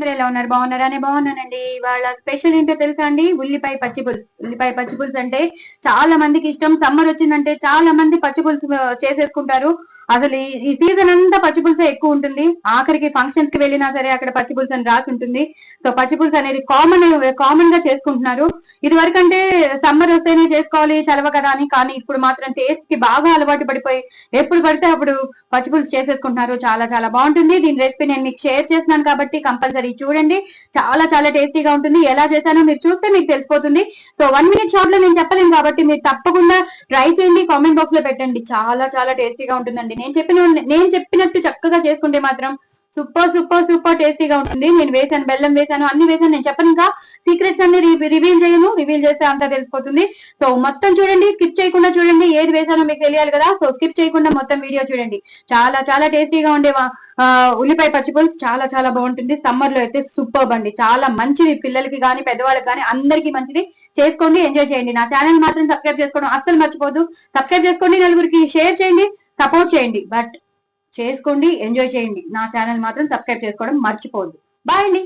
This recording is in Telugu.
అందరూ ఎలా ఉన్నారు? బాగున్నారా? నేను బాగున్నానండి. వాళ్ళ స్పెషల్ ఏంటో తెలుసా అండి? ఉల్లిపాయ పచ్చి పులుసు. ఉల్లిపాయ పచ్చి పులుసు అంటే చాలా మందికి ఇష్టం. సమ్మర్ వచ్చిందంటే చాలా మంది పచ్చి పులుసు చేసేసుకుంటారు. అసలు ఈ సీజన్ అంతా పచ్చి పులుసే ఎక్కువ ఉంటుంది. ఆఖరికి ఫంక్షన్స్ కి వెళ్ళినా సరే అక్కడ పచ్చి పులుసు అని రాసి ఉంటుంది. సో పచ్చి పులుసు అనేది కామన్ గా చేసుకుంటున్నారు. ఇది వరకు అంటే సమ్మర్ వస్తేనే చేసుకోవాలి చలవ కదా అని, కానీ ఇప్పుడు మాత్రం టేస్ట్ కి బాగా అలవాటు పడిపోయి ఎప్పుడు పడితే అప్పుడు పచ్చి పులుసు చేసేసుకుంటున్నారు. చాలా చాలా బాగుంటుంది. దీని రెసిపీ నేను మీకు షేర్ చేస్తున్నాను కాబట్టి కంపల్సరీ చూడండి. చాలా చాలా టేస్టీగా ఉంటుంది. ఎలా చేశానో మీరు చూస్తే మీకు తెలిసిపోతుంది. సో 1 minute షార్ట్ లో నేను చెప్పలేను కాబట్టి మీరు తప్పకుండా ట్రై చేయండి. కామెంట్ బాక్స్ లో పెట్టండి. చాలా చాలా టేస్టీగా ఉంటుందండి. నేను చెప్పినట్టు చక్కగా చేసుకుంటే మాత్రం సూపర్ సూపర్ సూపర్ టేస్టీగా ఉంటుంది. నేను వేసాను, బెల్లం వేసాను, అన్ని వేసాను. నేను చెప్పను, ఇంకా సీక్రెట్స్ అన్ని రివీల్ చేయను. రివీల్ చేస్తే అంతా తెలిసిపోతుంది. సో మొత్తం చూడండి, స్కిప్ చేయకుండా చూడండి. ఏది వేసానో మీకు తెలియాలి కదా. సో స్కిప్ చేయకుండా మొత్తం వీడియో చూడండి. చాలా చాలా టేస్టీగా ఉండే ఉల్లిపాయ పచ్చి పులుసు చాలా చాలా బాగుంటుంది. సమ్మర్ లో అయితే సూపర్ అండి. చాలా మంచిది. పిల్లలకి కానీ పెద్దవాళ్ళకి కానీ అందరికీ మంచిది. చేసుకోండి, ఎంజాయ్ చేయండి. నా ఛానల్ మాత్రం సబ్స్క్రైబ్ చేసుకోవడం అస్సలు మర్చిపోదు. సబ్స్క్రైబ్ చేసుకోండి, నలుగురికి షేర్ చేయండి, సపోర్ట్ చేయండి. బట్ చేసుకోండి, ఎంజాయ్ చేయండి. నా ఛానల్ మాత్రం సబ్స్క్రైబ్ చేసుకోవడం మర్చిపోవద్దు. బాయ్ అండి.